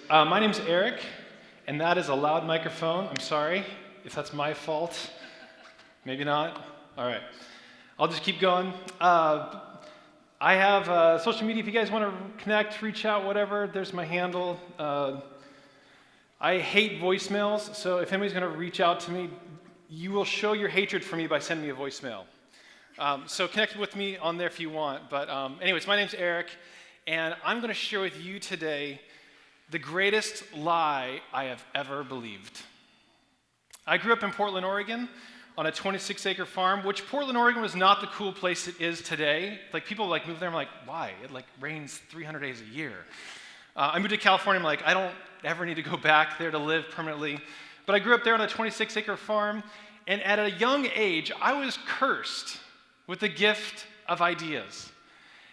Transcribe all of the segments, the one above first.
My name's Eric, and that is a loud microphone. I'm sorry if that's my fault. Maybe not. All right. I'll just keep going. I have social media. If you guys want to connect, reach out, whatever, there's my handle. I hate voicemails, so if anybody's going to reach out to me, you will show your hatred for me by sending me a voicemail. So connect with me on there if you want. But anyways, my name's Eric, and I'm going to share with you today the greatest lie I have ever believed. I grew up in Portland, Oregon, on a 26-acre farm, which Portland, Oregon was not the cool place it is today. Like, people move there, I'm like, why? It rains 300 days a year. I moved to California, I'm like, I don't ever need to go back there to live permanently. But I grew up there on a 26-acre farm, and at a young age, I was cursed with the gift of ideas.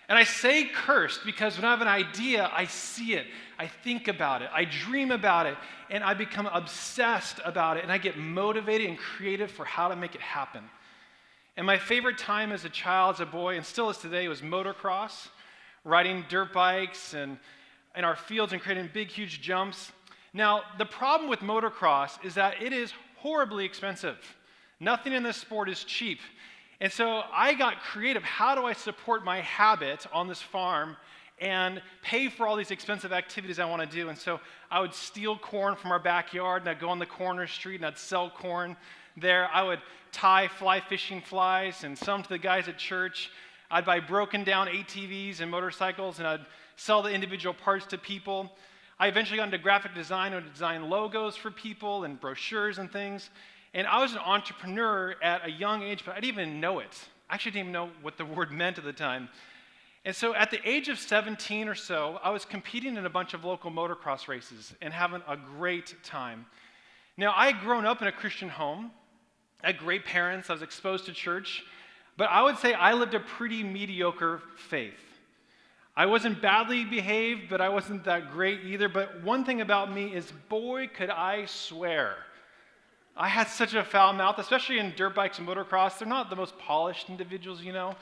And I say cursed because when I have an idea, I see it, I think about it, I dream about it, and I become obsessed about it, and I get motivated and creative for how to make it happen. And my favorite time as a child, as a boy, and still is today, was motocross, riding dirt bikes and in our fields and creating big, huge jumps. Now, the problem with motocross is that it is horribly expensive. Nothing in this sport is cheap. And so I got creative. How do I support my habit on this farm and pay for all these expensive activities I want to do? And so I would steal corn from our backyard, and I'd go on the corner street, and I'd sell corn there. I would tie fly fishing flies and sell them to the guys at church. I'd buy broken down ATVs and motorcycles, and I'd sell the individual parts to people. I eventually got into graphic design. I would design logos for people and brochures and things. And I was an entrepreneur at a young age, but I didn't even know it. I actually didn't even know what the word meant at the time. And so at the age of 17 or so, I was competing in a bunch of local motocross races and having a great time. Now, I had grown up in a Christian home. I had great parents. I was exposed to church. But I would say I lived a pretty mediocre faith. I wasn't badly behaved, but I wasn't that great either. But one thing about me is, boy, could I swear. I had such a foul mouth, especially in dirt bikes and motocross. They're not the most polished individuals, you know.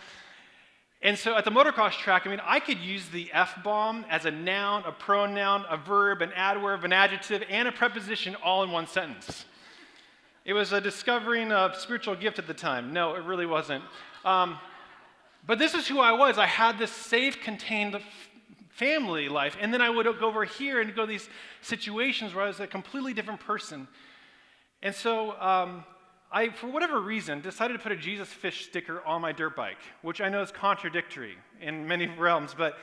And so at the motocross track, I could use the F-bomb as a noun, a pronoun, a verb, an adverb, an adjective, and a preposition all in one sentence. It was a discovering a spiritual gift at the time. No, it really wasn't. But this is who I was. I had this safe, contained family life. And then I would go over here and go to these situations where I was a completely different person. And so I, for whatever reason, decided to put a Jesus fish sticker on my dirt bike, which I know is contradictory in many realms, but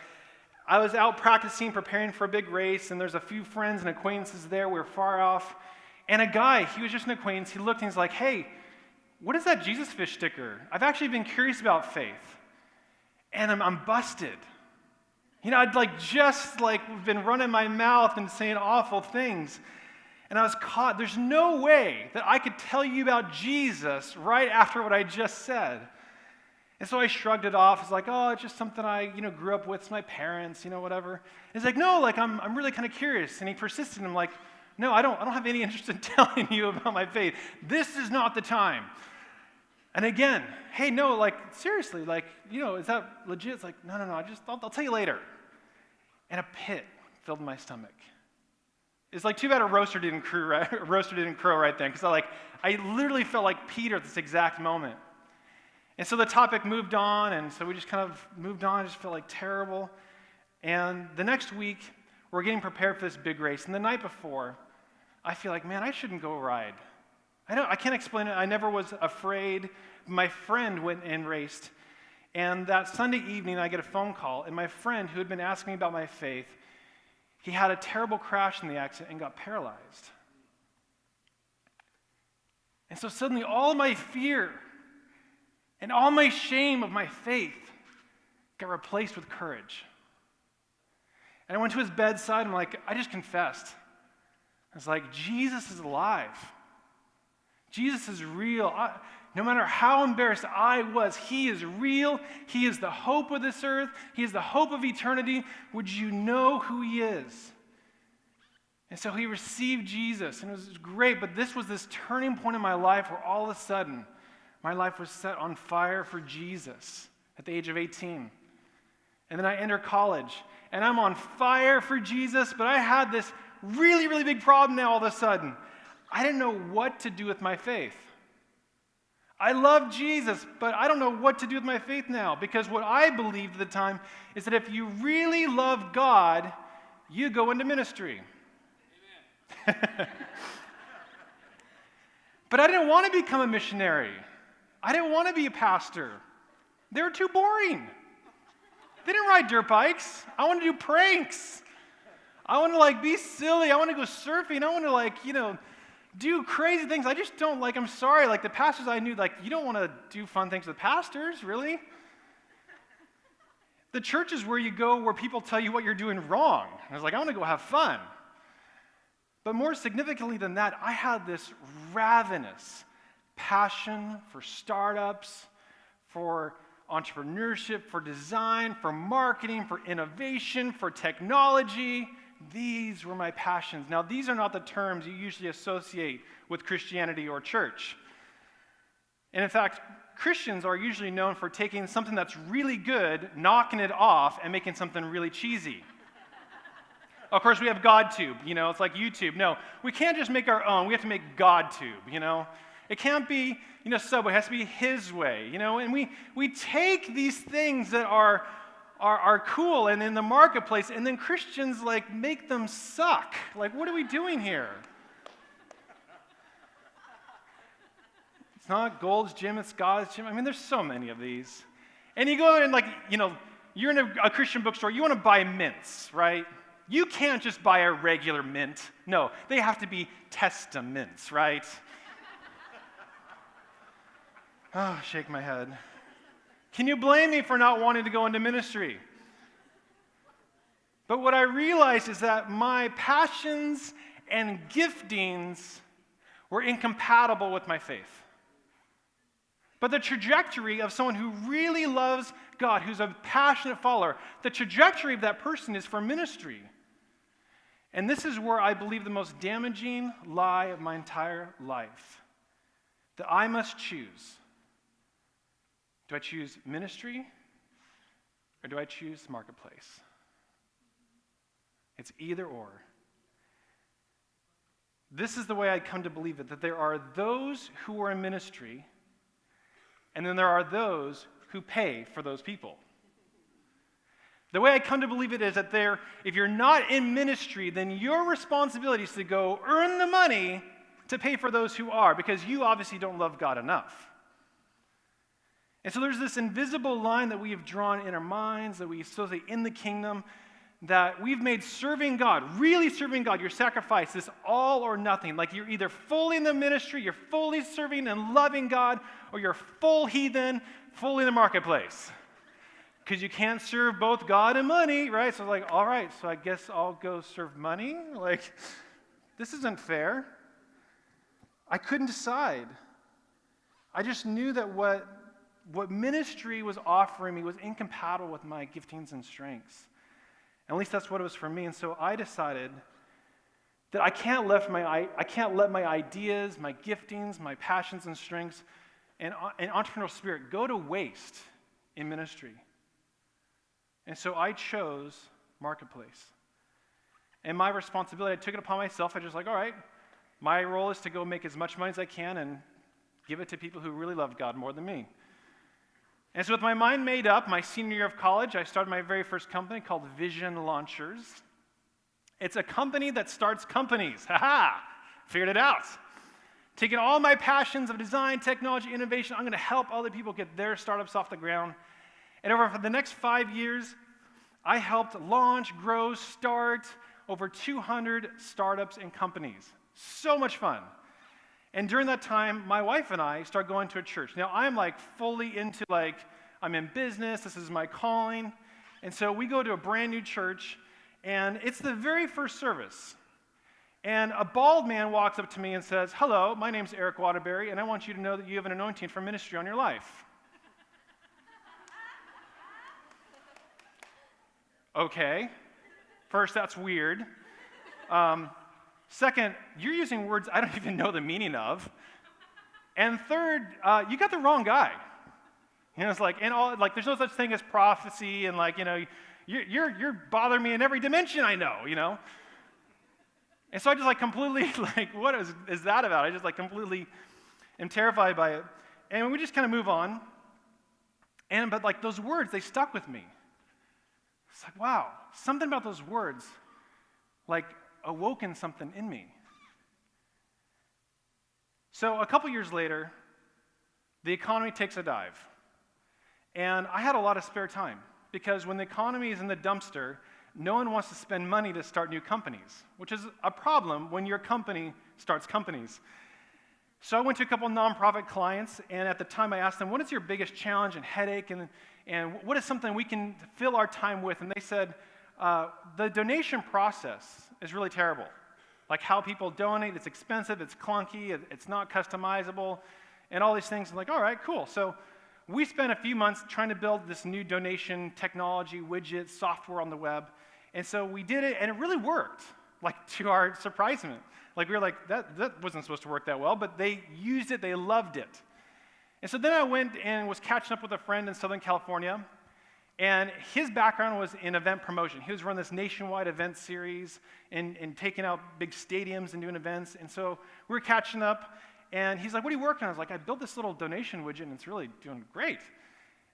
I was out practicing, preparing for a big race, and there's a few friends and acquaintances there. We were far off. And a guy, he was just an acquaintance, he looked and he's like, hey, what is that Jesus fish sticker? I've actually been curious about faith. And I'm busted. You know, I'd just been running my mouth and saying awful things. And I was caught. There's no way that I could tell you about Jesus right after what I just said. And so I shrugged it off. It's like, oh, it's just something I, grew up with my parents, whatever. And he's like, no, I'm really kind of curious. And he persisted. And I'm like, no, I don't have any interest in telling you about my faith. This is not the time. And again, hey, no, seriously, is that legit? It's like, no, I'll tell you later. And a pit filled my stomach. It's too bad a roaster didn't crow right then, because I literally felt like Peter at this exact moment. And so the topic moved on, and so we just kind of moved on. I just felt terrible. And the next week, we're getting prepared for this big race. And the night before, I feel like, man, I shouldn't go ride. I can't explain it. I never was afraid. My friend went and raced. And that Sunday evening, I get a phone call, and my friend, who had been asking me about my faith, he had a terrible crash in the accident and got paralyzed. And so suddenly all my fear and all my shame of my faith got replaced with courage. And I went to his bedside and I just confessed. I was like, Jesus is alive. Jesus is real. No matter how embarrassed I was, he is real. He is the hope of this earth. He is the hope of eternity. Would you know who he is? And so he received Jesus, and it was great, but this was this turning point in my life where all of a sudden, my life was set on fire for Jesus at the age of 18. And then I entered college, and I'm on fire for Jesus, but I had this really, really big problem now all of a sudden. I didn't know what to do with my faith. I love Jesus, but I don't know what to do with my faith now, because what I believed at the time is that if you really love God, you go into ministry. But I didn't want to become a missionary. I didn't want to be a pastor. They were too boring. They didn't ride dirt bikes. I want to do pranks. I want to be silly. I want to go surfing. I want to do crazy things. I just don't I'm sorry, the pastors I knew, you don't want to do fun things with pastors, really. The church is where you go where people tell you what you're doing wrong. I was I want to go have fun. But more significantly than that, I had this ravenous passion for startups, for entrepreneurship, for design, for marketing, for innovation, for technology. These were my passions. Now, these are not the terms you usually associate with Christianity or church. And in fact, Christians are usually known for taking something that's really good, knocking it off, and making something really cheesy. Of course, we have GodTube, it's like YouTube. No, we can't just make our own. We have to make GodTube, It can't be, Subway. It has to be His way, And we take these things that are cool and in the marketplace, and then Christians, make them suck. What are we doing here? It's not Gold's Gym, it's God's Gym. I mean, there's so many of these. And you go in you're in a Christian bookstore, you want to buy mints, right? You can't just buy a regular mint. No, they have to be testaments, right? Oh, shake my head. Can you blame me for not wanting to go into ministry? But what I realized is that my passions and giftings were incompatible with my faith. But the trajectory of someone who really loves God, who's a passionate follower, the trajectory of that person is for ministry. And this is where I believe the most damaging lie of my entire life, that I must choose. Do I choose ministry or do I choose marketplace? It's either or. This is the way I come to believe it, that there are those who are in ministry, and then there are those who pay for those people. The way I come to believe it is that if you're not in ministry, then your responsibility is to go earn the money to pay for those who are, because you obviously don't love God enough. And so there's this invisible line that we have drawn in our minds, that we associate in the kingdom, that we've made serving God, really serving God, your sacrifice, this all or nothing. You're either fully in the ministry, you're fully serving and loving God, or you're full heathen, fully in the marketplace. Because you can't serve both God and money, right? So all right, so I guess I'll go serve money? This isn't fair. I couldn't decide. I just knew that what ministry was offering me was incompatible with my giftings and strengths. At least that's what it was for me. And so I decided that I can't let my ideas, my giftings, my passions and strengths, and entrepreneurial spirit go to waste in ministry. And so I chose marketplace. And my responsibility, I took it upon myself. I just all right, my role is to go make as much money as I can and give it to people who really love God more than me. And so with my mind made up, my senior year of college, I started my very first company called Vision Launchers. It's a company that starts companies. Ha-ha! Figured it out. Taking all my passions of design, technology, innovation, I'm going to help other people get their startups off the ground. And over the next 5 years, I helped launch, grow, start over 200 startups and companies. So much fun. And during that time, my wife and I started going to a church. Now, I'm fully into I'm in business, this is my calling. And so we go to a brand new church, and it's the very first service. And a bald man walks up to me and says, "Hello, my name's Eric Waterbury, and I want you to know that you have an anointing for ministry on your life." Okay. First, that's weird. Second, you're using words I don't even know the meaning of. And third, you got the wrong guy. It's and all there's no such thing as prophecy, and you're bothering me in every dimension I know, And so I just like completely what is that about? I just like completely am terrified by it. And we just kind of move on. But like those words, they stuck with me. It's like, wow, something about those words like awoken something in me. So a couple years later, the economy takes a dive. And I had a lot of spare time because when the economy is in the dumpster, no one wants to spend money to start new companies, which is a problem when your company starts companies. So I went to a couple nonprofit clients, and at the time I asked them, what is your biggest challenge and headache, and what is something we can fill our time with? And they said, the donation process is really terrible. Like how people donate, it's expensive, it's clunky, it's not customizable, and all these things. I'm like, all right, cool. So we spent a few months trying to build this new donation technology, widget, software on the web. And so we did it, and it really worked, like to our surprisement. Like we were like, that wasn't supposed to work that well, but they used it, they loved it. And so then I went and was catching up with a friend in Southern California, and his background was in event promotion. He was running this nationwide event series and taking out big stadiums and doing events. And so we were catching up, and he's like, what are you working on? I was like, I built this little donation widget, and it's really doing great.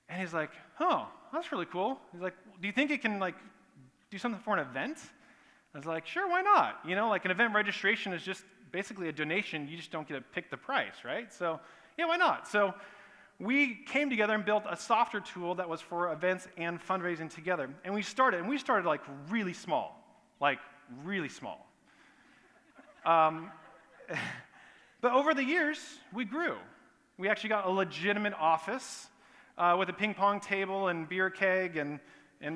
And he's like, oh, that's really cool. He's like, do you think it can like do something for an event? I was like, sure, why not? Like an event registration is just basically a donation. You just don't get to pick the price, right? So, yeah, why not? So we came together and built a software tool that was for events and fundraising together. And we started like really small. But over the years, we grew. We actually got a legitimate office with a ping pong table and beer keg and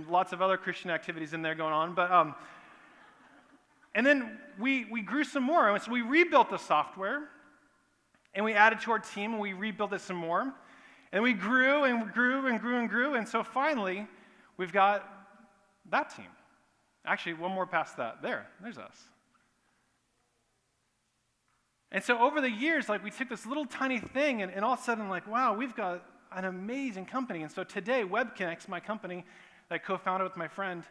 lots of other Christian activities in there going on. But and then we grew some more. And so we rebuilt the software, and we added to our team, and we rebuilt it some more. And we grew and grew and grew and grew. And so finally, we've got that team. Actually, one more past that. There's us. And so over the years, like we took this little tiny thing, and all of a sudden, like, wow, we've got an amazing company. And so today, WebConnect's my company that I co-founded with my friend.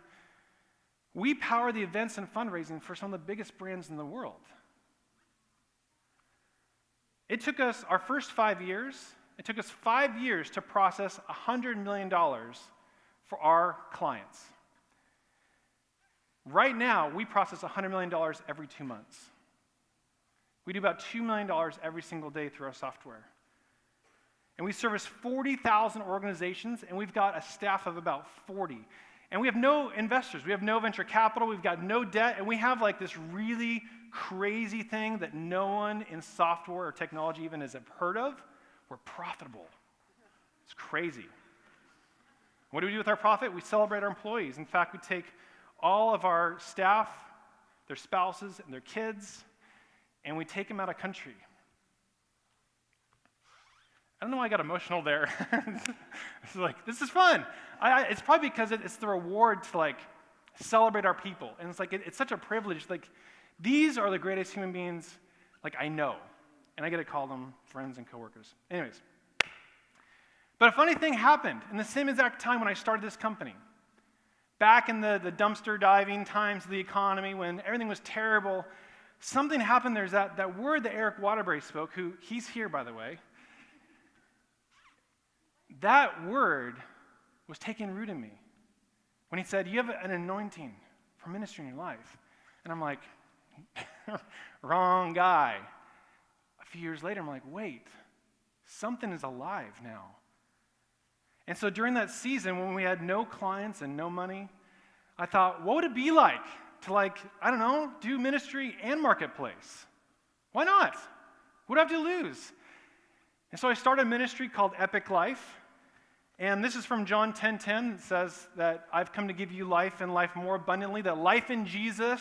We power the events and fundraising for some of the biggest brands in the world. It took us our first 5 years. It took us 5 years to process $100 million for our clients. Right now, we process $100 million every 2 months. We do about $2 million every single day through our software. And we service 40,000 organizations, and we've got a staff of about 40. And we have no investors. We have no venture capital. We've got no debt. And we have like this really crazy thing that no one in software or technology even has heard of. We're profitable. It's crazy. What do we do with our profit? We celebrate our employees. In fact, we take all of our staff, their spouses, and their kids, and we take them out of country. I don't know why I got emotional there. It's like, this is fun. It's probably because it's the reward to like celebrate our people. And it's like, it's such a privilege. Like, these are the greatest human beings like I know. And I get to call them friends and coworkers. Anyways. But a funny thing happened in the same exact time when I started this company. Back in the dumpster diving times of the economy when everything was terrible, something happened. There's that word that Eric Waterbury spoke, who he's here, by the way. That word was taking root in me when he said, you have an anointing for ministry in your life. And I'm like, wrong guy. A few years later, I'm like, wait, something is alive now. And so during that season when we had no clients and no money, I thought, what would it be like to do ministry and marketplace? Why not? What do I have to lose? And so I started a ministry called Epic Life. And this is from John 10:10. It says that I've come to give you life and life more abundantly, that life in Jesus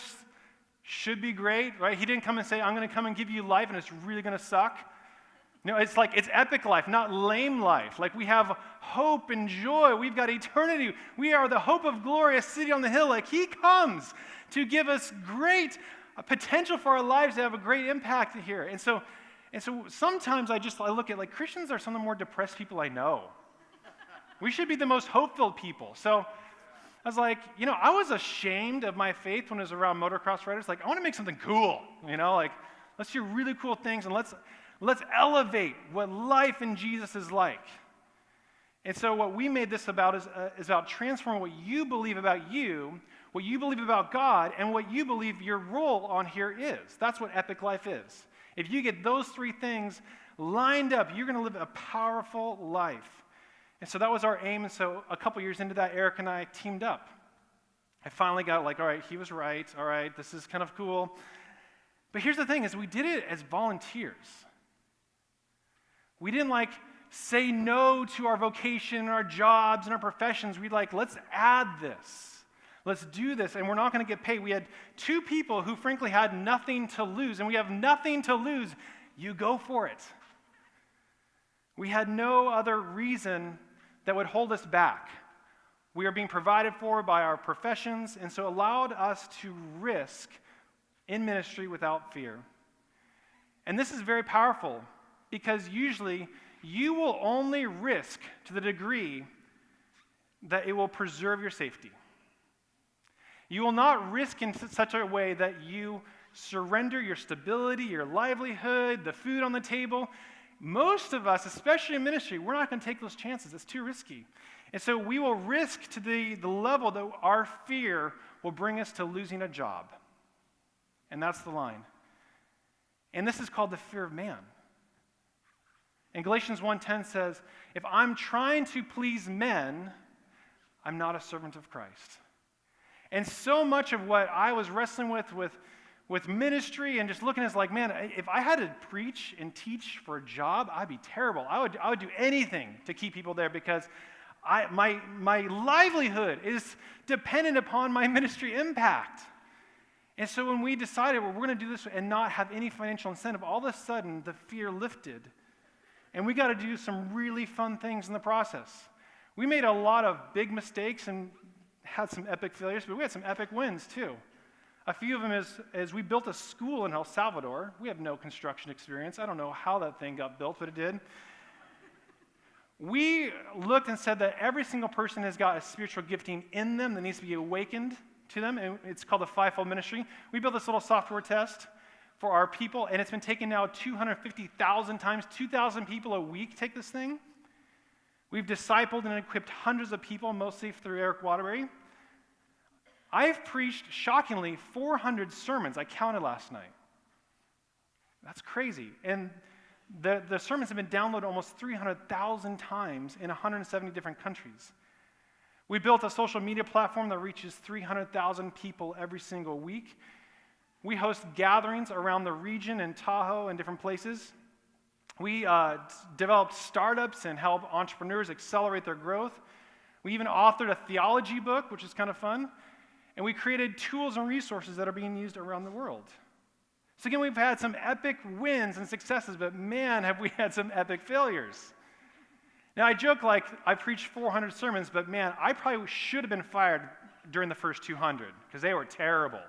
should be great, right? He didn't come and say, I'm going to come and give you life and it's really going to suck. No, it's epic life, not lame life. Like we have hope and joy. We've got eternity. We are the hope of glory, a city on the hill. Like he comes to give us great potential for our lives to have a great impact here. And so sometimes I look at like Christians are some of the more depressed people I know. We should be the most hope-filled people. So I was like, I was ashamed of my faith when it was around motocross riders. Like, I want to make something cool, like, let's do really cool things, and let's elevate what life in Jesus is like. And so what we made this about is about transforming what you believe about you, what you believe about God, and what you believe your role on here is. That's what epic life is. If you get those three things lined up, you're going to live a powerful life. And so that was our aim. And so a couple years into that, Eric and I teamed up. I finally got all right, he was right. All right, this is kind of cool. But here's the thing is we did it as volunteers. We didn't say no to our vocation and our jobs and our professions. We'd let's add this. Let's do this, and we're not going to get paid. We had two people who frankly had nothing to lose, and we have nothing to lose. You go for it. We had no other reason that would hold us back. We are being provided for by our professions, and so allowed us to risk in ministry without fear. And this is very powerful, because usually you will only risk to the degree that it will preserve your safety. You will not risk in such a way that you surrender your stability, your livelihood, the food on the table. Most of us, especially in ministry, we're not going to take those chances. It's too risky. And so we will risk to the level that our fear will bring us to losing a job. And that's the line. And this is called the fear of man. And Galatians 1:10 says, if I'm trying to please men, I'm not a servant of Christ. And so much of what I was wrestling with ministry and just looking at it man, if I had to preach and teach for a job, I'd be terrible. I would do anything to keep people there because my livelihood is dependent upon my ministry impact. And so when we decided, we're going to do this and not have any financial incentive, all of a sudden the fear lifted. And we got to do some really fun things in the process. We made a lot of big mistakes and had some epic failures, but we had some epic wins too. A few of them is we built a school in El Salvador. We have no construction experience. I don't know how that thing got built, but it did. We looked and said that every single person has got a spiritual gifting in them that needs to be awakened to them, and it's called the Fivefold Ministry. We built this little software test for our people, and it's been taken now 250,000 times. 2,000 people a week take this thing. We've discipled and equipped hundreds of people, mostly through Eric Waterbury. I've preached, shockingly, 400 sermons. I counted last night. That's crazy. And the sermons have been downloaded almost 300,000 times in 170 different countries. We built a social media platform that reaches 300,000 people every single week. We host gatherings around the region in Tahoe and different places. We developed startups and help entrepreneurs accelerate their growth. We even authored a theology book, which is kind of fun. And we created tools and resources that are being used around the world. So again, we've had some epic wins and successes, but man, have we had some epic failures. Now, I joke I preached 400 sermons, but man, I probably should have been fired during the first 200 because they were terrible.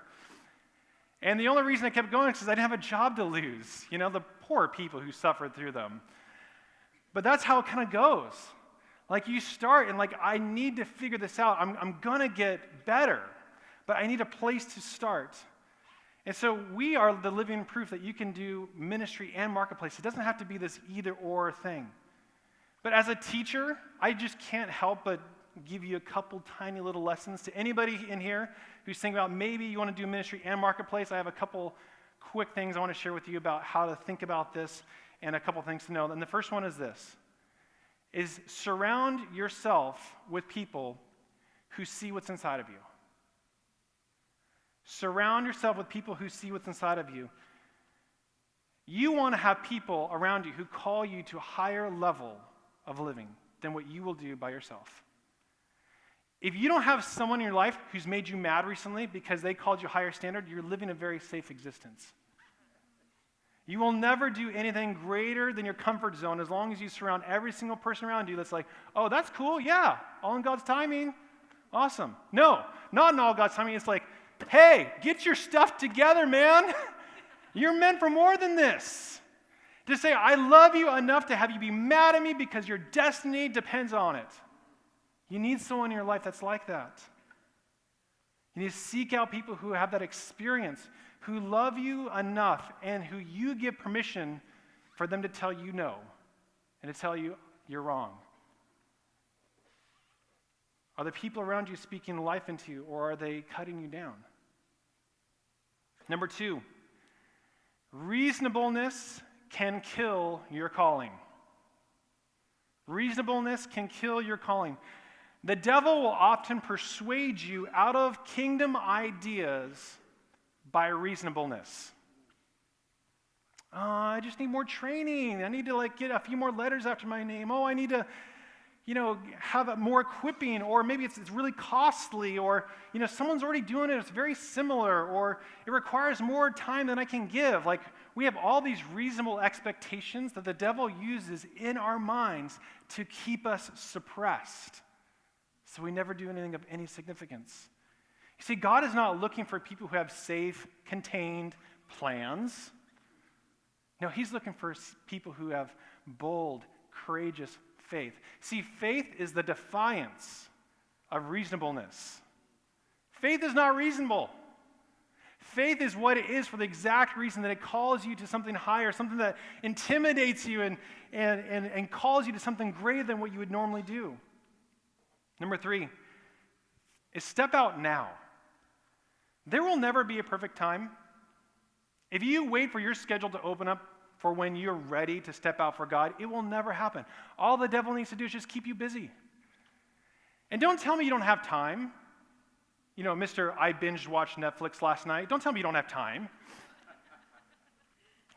And the only reason I kept going is because I didn't have a job to lose. The poor people who suffered through them. But that's how it kind of goes. You start and I need to figure this out. I'm going to get better, but I need a place to start. And so we are the living proof that you can do ministry and marketplace. It doesn't have to be this either-or thing. But as a teacher, I just can't help but give you a couple tiny little lessons. To anybody in here who's thinking about maybe you want to do ministry and marketplace, I have a couple quick things I want to share with you about how to think about this and a couple things to know. And the first one is this, is surround yourself with people who see what's inside of you. Surround yourself with people who see what's inside of you. You want to have people around you who call you to a higher level of living than what you will do by yourself. If you don't have someone in your life who's made you mad recently because they called you a higher standard, you're living a very safe existence. You will never do anything greater than your comfort zone as long as you surround every single person around you that's oh, that's cool, yeah, all in God's timing, awesome. No, not in all God's timing. It's hey, get your stuff together, man. You're meant for more than this. To say, I love you enough to have you be mad at me because your destiny depends on it. You need someone in your life that's like that. You need to seek out people who have that experience, who love you enough, and who you give permission for them to tell you no and to tell you you're wrong. Are the people around you speaking life into you, or are they cutting you down? Number 2, reasonableness can kill your calling. Reasonableness can kill your calling. The devil will often persuade you out of kingdom ideas by reasonableness. I just need more training. I need to get a few more letters after my name. I need to, have more equipping, or maybe it's really costly, or, someone's already doing it. It's very similar, or it requires more time than I can give. We have all these reasonable expectations that the devil uses in our minds to keep us suppressed, so we never do anything of any significance. You see, God is not looking for people who have safe, contained plans. No, he's looking for people who have bold, courageous faith. See, faith is the defiance of reasonableness. Faith is not reasonable. Faith is what it is for the exact reason that it calls you to something higher, something that intimidates you and calls you to something greater than what you would normally do. Number 3 is step out now. There will never be a perfect time. If you wait for your schedule to open up for when you're ready to step out for God, it will never happen. All the devil needs to do is just keep you busy. And don't tell me you don't have time. Mr. I binge watched Netflix last night. Don't tell me you don't have time.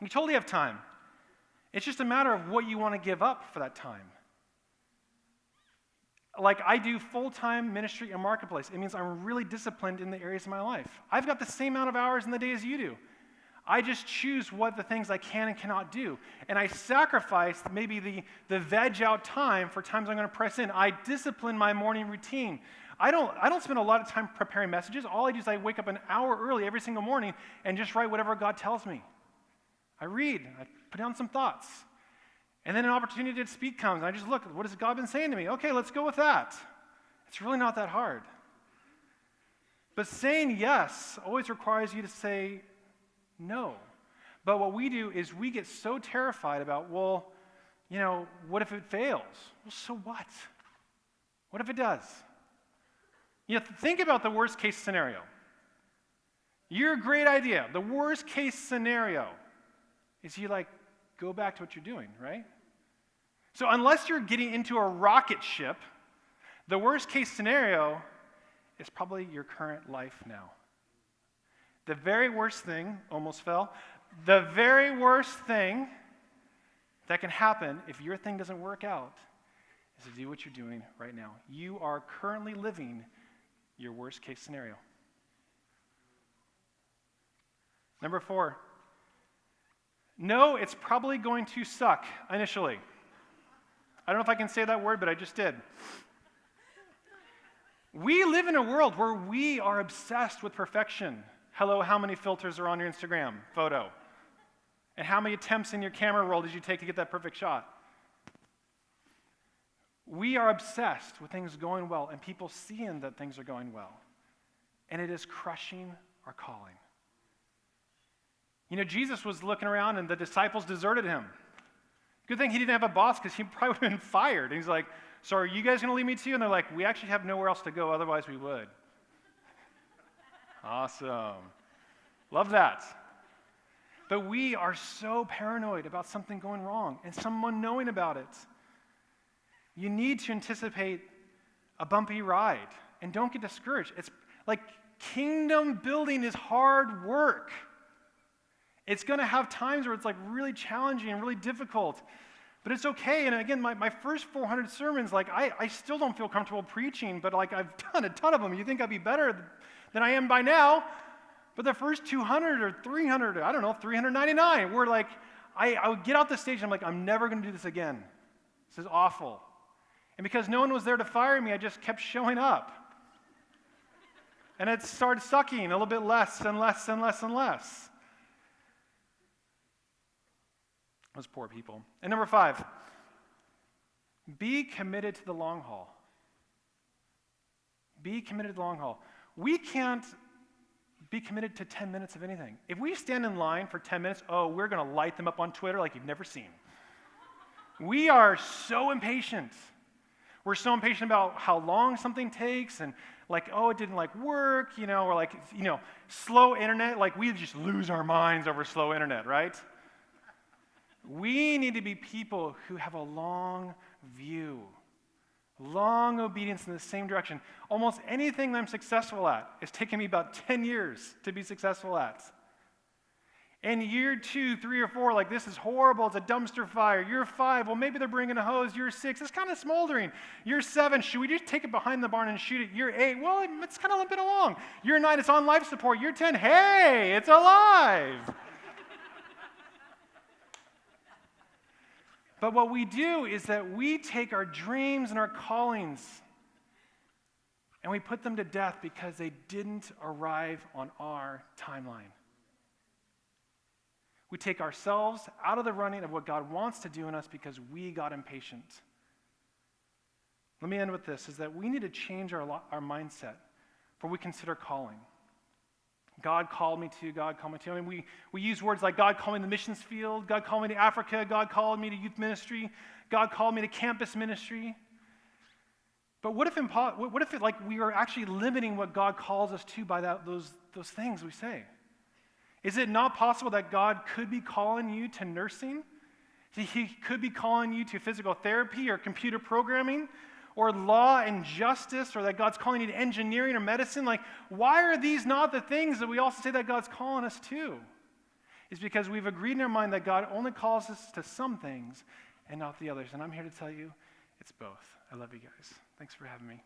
You totally have time. It's just a matter of what you want to give up for that time. I do full-time ministry in Marketplace. It means I'm really disciplined in the areas of my life. I've got the same amount of hours in the day as you do. I just choose what the things I can and cannot do. And I sacrifice maybe the veg out time for times I'm going to press in. I discipline my morning routine. I don't spend a lot of time preparing messages. All I do is I wake up an hour early every single morning and just write whatever God tells me. I read. I put down some thoughts. And then an opportunity to speak comes. And I just look, what has God been saying to me? Okay, let's go with that. It's really not that hard. But saying yes always requires you to say no. But what we do is we get so terrified about, what if it fails? Well, so what? What if it does? Think about the worst case scenario. Your great idea, the worst case scenario is you go back to what you're doing, right? So unless you're getting into a rocket ship, the worst case scenario is probably your current life now. The very worst thing, almost fell, the very worst thing that can happen if your thing doesn't work out is to do what you're doing right now. You are currently living your worst case scenario. Number 4, no, it's probably going to suck initially. I don't know if I can say that word, but I just did. We live in a world where we are obsessed with perfection. Hello, how many filters are on your Instagram photo? And how many attempts in your camera roll did you take to get that perfect shot? We are obsessed with things going well and people seeing that things are going well. And it is crushing our calling. Jesus was looking around and the disciples deserted him. Good thing he didn't have a boss because he probably would have been fired. And he's like, so are you guys going to leave me too? And they're like, we actually have nowhere else to go, otherwise we would. Awesome. Love that. But we are so paranoid about something going wrong and someone knowing about it. You need to anticipate a bumpy ride and don't get discouraged. It's kingdom building is hard work. It's going to have times where it's really challenging and really difficult, but it's okay. And again, my first 400 sermons, I still don't feel comfortable preaching, but I've done a ton of them. You think I'd be better than I am by now, but the first 200 or 300, 399, were I would get out the stage and I'm never going to do this again. This is awful. And because no one was there to fire me, I just kept showing up. And it started sucking a little bit less and less and less and less. Those poor people. And number 5, be committed to the long haul. Be committed to the long haul. we can't be committed to 10 minutes of anything. If we stand in line for 10 minutes, we're going to light them up on Twitter like you've never seen. We are so impatient. We're so impatient about how long something takes and it didn't work, or slow internet, we just lose our minds over slow internet, right? We need to be people who have a long view, long obedience in the same direction. Almost anything that I'm successful at, it's taken me about 10 years to be successful at. And year 2, 3, or 4, this is horrible, it's a dumpster fire. Year 5, well, maybe they're bringing a hose. Year 6, it's kind of smoldering. Year 7, should we just take it behind the barn and shoot it? Year 8, well, it's kind of limping along. Year 9, it's on life support. Year 10, hey, it's alive. But what we do is that we take our dreams and our callings and we put them to death because they didn't arrive on our timeline. We take ourselves out of the running of what God wants to do in us because we got impatient. Let me end with this, is that we need to change our mindset for we consider calling. God called me to, God called me to. I mean, we use words like God called me to the missions field, God called me to Africa, God called me to youth ministry, God called me to campus ministry. But what if we are actually limiting what God calls us to by those things we say? Is it not possible that God could be calling you to nursing? He could be calling you to physical therapy or computer programming or law and justice, or that God's calling you to engineering or medicine? Why are these not the things that we also say that God's calling us to? It's because we've agreed in our mind that God only calls us to some things and not the others. And I'm here to tell you it's both. I love you guys. Thanks for having me.